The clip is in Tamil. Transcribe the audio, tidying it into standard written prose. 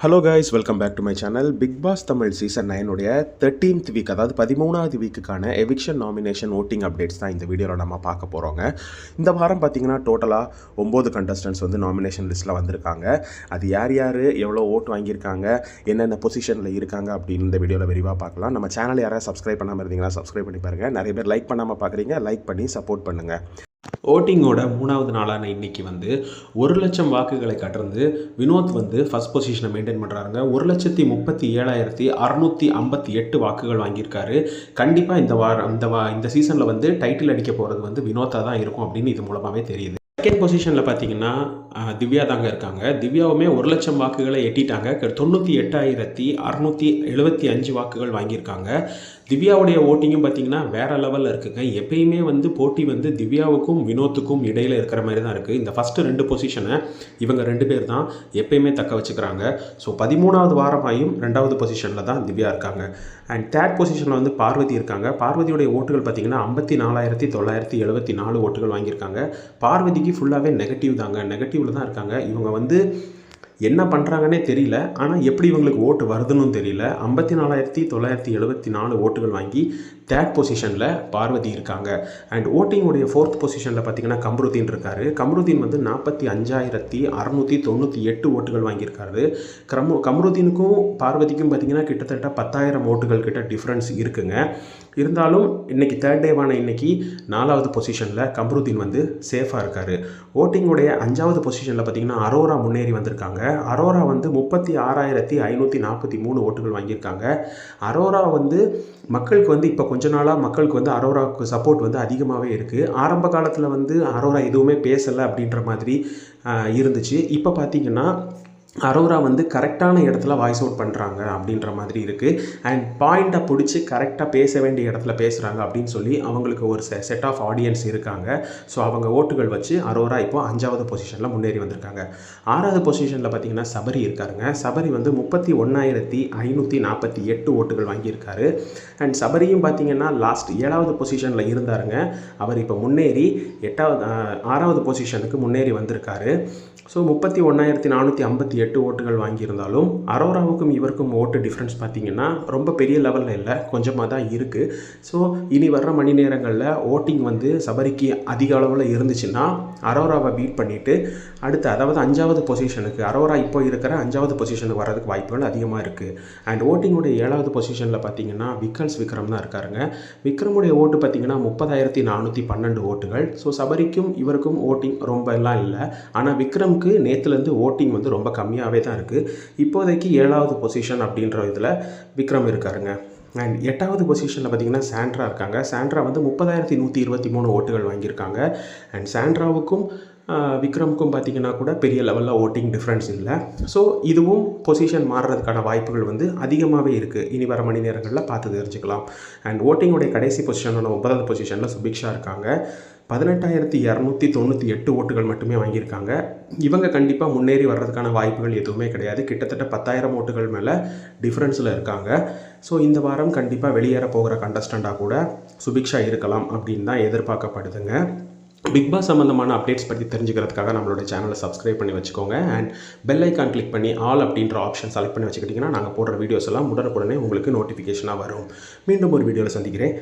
Hello guys, welcome back to my channel. Big boss Tamil season 9 உடைய 13th வீக், அதாவது 13வது வீக்குக்கான எவிக்ஷன் நாமினேஷன் ஓட்டிங் அப்டேட்ஸ் தான் இந்த வீடியோவில் நம்ம பார்க்க போகிறோங்க. இந்த வாரம் பார்த்தீங்கன்னா டோட்டலாக 9 கண்டஸ்டன்ட்ஸ் வந்து நாமினேஷன் லிஸ்ட்டில் வந்திருக்காங்க. அது யார் யார் எவ்வளோ ஓட்டு வாங்கியிருக்காங்க, என்னென்ன பொசிஷனில் இருக்காங்க அப்படின்னு இந்த வீடியோவில் விரிவாக பார்க்கலாம். நம்ம சேனல் யாராவது சப்ஸ்கிரைப் பண்ணாமல் இருந்தீங்கன்னா சப்ஸ்கிரைப் பண்ணி பாருங்கள். நிறைய பேர் லைக் பண்ணாமல் பார்க்குறீங்க, லைக் பண்ணி சப்போர்ட் பண்ணுங்கள். ஓட்டிங்கோட 3வது நாளான இன்றைக்கி வந்து 1,00,000 வாக்குகளை கடந்து வினோத் வந்து ஃபஸ்ட் பொசிஷனை மெயின்டைன் பண்ணுறாருங்க. 1,37,658 வாக்குகள் வாங்கியிருக்காரு. கண்டிப்பாக இந்த சீசனில் வந்து டைட்டில் அடிக்க போகிறது வந்து வினோத்தாக தான் இருக்கும் அப்படின்னு இது மூலமாகவே தெரியுது. செகண்ட் பொசிஷனில் பார்த்தீங்கன்னா திவ்யா தாங்க இருக்காங்க. திவ்யாவுமே 1,00,000 வாக்குகளை எட்டிட்டாங்க. 98,675 வாக்குகள் வாங்கியிருக்காங்க. திவ்யாவுடைய ஓட்டிங்கும் பார்த்தீங்கன்னா வேறு லெவலில் இருக்குங்க. எப்பயுமே வந்து போட்டி வந்து திவ்யாவுக்கும் வினோத்துக்கும் இடையில் இருக்கிற மாதிரி தான் இருக்குது. இந்த ஃபஸ்ட்டு 2 பொசிஷனை இவங்க 2 பேர் தான் எப்பயுமே தக்க வச்சுக்கிறாங்க. ஸோ 13வது வாரமாயும் 2வது பொசிஷனில் தான் திவ்யா இருக்காங்க. அண்ட் தேர்ட் பொசிஷனில் வந்து பார்வதி இருக்காங்க. பார்வதியுடைய ஓட்டுகள் பார்த்தீங்கன்னா 54,974 ஓட்டுகள் வாங்கியிருக்காங்க. பார்வதிக்கு ஃபுல்லாகவே நெகட்டிவ் தாங்க, நெகட்டிவில் தான் இருக்காங்க. இவங்க வந்து என்ன பண்ணுறாங்கன்னே தெரியல, ஆனால் எப்படி இவங்களுக்கு ஓட்டு வருதுன்னு தெரியல. 54,974 ஓட்டுகள் வாங்கி தேர்ட் பொசிஷனில் பார்வதி இருக்காங்க. அண்ட் ஓட்டிங்குடைய 4th பொசிஷனில் பார்த்தீங்கன்னா கம்ருதீன் இருக்கார். கம்ருதீன் வந்து 45,698 ஓட்டுகள் வாங்கியிருக்காரு. கம்ருதீனுக்கும் பார்வதிக்கும் பார்த்தீங்கன்னா கிட்டத்தட்ட 10,000 ஓட்டுகள் கிட்ட டிஃப்ரென்ஸ் இருக்குங்க. இருந்தாலும் இன்றைக்கி தேர்ட் டேவான இன்றைக்கி 4வது பொசிஷனில் கம்ருதீன் வந்து சேஃபாக இருக்கார். ஓட்டிங்குடைய 5வது பொசிஷனில் பார்த்தீங்கன்னா அரோரா முன்னேறி வந்திருக்காங்க. அரோரா வந்து 36,543 ஓட்டுகள் வாங்கியிருக்காங்க. அரோரா வந்து மக்களுக்கு வந்து இப்போ கொஞ்ச நாளாக மக்களுக்கு வந்து அரோராவுக்கு சப்போர்ட் வந்து அதிகமாகவே இருக்குது. ஆரம்ப காலத்தில் வந்து அரோரா எதுவுமே பேசலை அப்படின்ற மாதிரி இருந்துச்சு. இப்போ பார்த்திங்கன்னா அரோரா வந்து கரெக்டான இடத்துல வாய்ஸ் அவுட் பண்ணுறாங்க அப்படின்ற மாதிரி இருக்குது. அண்ட் பாயிண்ட்டை பிடிச்சி கரெக்டாக பேச வேண்டிய இடத்துல பேசுகிறாங்க அப்படின்னு சொல்லி அவங்களுக்கு ஒரு செட் ஆஃப் ஆடியன்ஸ் இருக்காங்க. ஸோ அவங்க ஓட்டுகள் வச்சு அரோரா இப்போ 5வது பொசிஷனில் முன்னேறி வந்திருக்காங்க. 6வது பொசிஷனில் பார்த்திங்கன்னா சபரி இருக்காருங்க. சபரி வந்து 31,548 ஓட்டுகள் வாங்கியிருக்காரு. அண்ட் சபரியும் பார்த்திங்கன்னா லாஸ்ட் 7வது பொசிஷனில் இருந்தாருங்க. அவர் இப்போ முன்னேறி 6வது பொசிஷனுக்கு முன்னேறி வந்திருக்காரு. ஸோ 31,458 ஓட்டுகள் வாங்கியிருந்தாலும் அரோராவுக்கும் இவருக்கும் ஓட்டு டிஃப்ரென்ஸ் பார்த்திங்கன்னா ரொம்ப பெரிய லெவலில் இல்லை, கொஞ்சமாக தான் இருக்குது. ஸோ இனி வர்ற மணி நேரங்களில் ஓட்டிங் வந்து சபரிக்கு அதிக அளவில் இருந்துச்சுன்னா அரோராவை பீட் பண்ணிவிட்டு அடுத்து, அதாவது 5வது பொசிஷனுக்கு அரோரா இப்போ இருக்கிற 5வது பொசிஷனுக்கு வர்றதுக்கு வாய்ப்புகள் அதிகமாக இருக்குது. அண்ட் ஓட்டிங்குடைய 7வது பொசிஷனில் பார்த்திங்கன்னா விக்ரம் தான் இருக்காருங்க. விக்ரமுடைய ஓட்டு பார்த்திங்கன்னா 30,412 ஓட்டுகள். ஸோ சபரிக்கும் இவருக்கும் ஓட்டிங் ரொம்ப எல்லாம் இல்லை. ஆனால் விக்ரம் நேற்றுலேருந்து ஓட்டிங் வந்து ரொம்ப கம்மியாகவே தான் இருக்குது. இப்போதைக்கு 7வது பொசிஷன் அப்படின்ற இதில் விக்ரம் இருக்காருங்க. அண்ட் 8வது பொசிஷனில் பார்த்திங்கன்னா சாண்ட்ரா இருக்காங்க. சாண்ட்ரா வந்து 30,123 ஓட்டுகள் வாங்கியிருக்காங்க. அண்ட் சாண்ட்ராவுக்கும் விக்ரமுக்கும் பார்த்திங்கன்னா கூட பெரிய லெவலில் ஓட்டிங் டிஃப்ரென்ஸ் இல்லை. ஸோ இதுவும் பொசிஷன் மாறுறதுக்கான வாய்ப்புகள் வந்து அதிகமாகவே இருக்குது. இனி வர மணி நேரங்களில் பார்த்து தெரிஞ்சுக்கலாம். அண்ட் ஓட்டிங்குடைய கடைசி பொசிஷனான 9வது பொசிஷனில் சுபிக்ஷா இருக்காங்க. 18,298 ஓட்டுகள் மட்டுமே வாங்கியிருக்காங்க. இவங்க கண்டிப்பாக முன்னேறி வர்றதுக்கான வாய்ப்புகள் எதுவுமே கிடையாது. கிட்டத்தட்ட 10,000 ஓட்டுகள் மேலே டிஃப்ரென்ஸில் இருக்காங்க. ஸோ இந்த வாரம் கண்டிப்பாக வெளியேற போகிற கண்டஸ்டண்ட்டாக கூட சுபிக்ஷா இருக்கலாம் அப்படின்னு தான் எதிர்பார்க்கப்படுதுங்க. பிக் பாஸ் சம்மந்தமான அப்டேட்ஸ் பற்றி தெரிஞ்சுக்கிறதுக்காக நம்மளோட சேனலை சப்ஸ்கிரைப் பண்ணி வச்சுக்கோங்க. அண்ட் பெல் ஐக்கான் கிளிக் பண்ணி ஆல் அப்படின்ற ஆப்ஷன் செலக்ட் பண்ணி வச்சுக்கிட்டிங்கன்னா நாங்கள் போடுற வீடியோஸ் எல்லாம் உடனுக்குடனே உங்களுக்கு நோட்டிஃபிகேஷனாக வரும். மீண்டும் ஒரு வீடியோவில் சந்திக்கிறேன்.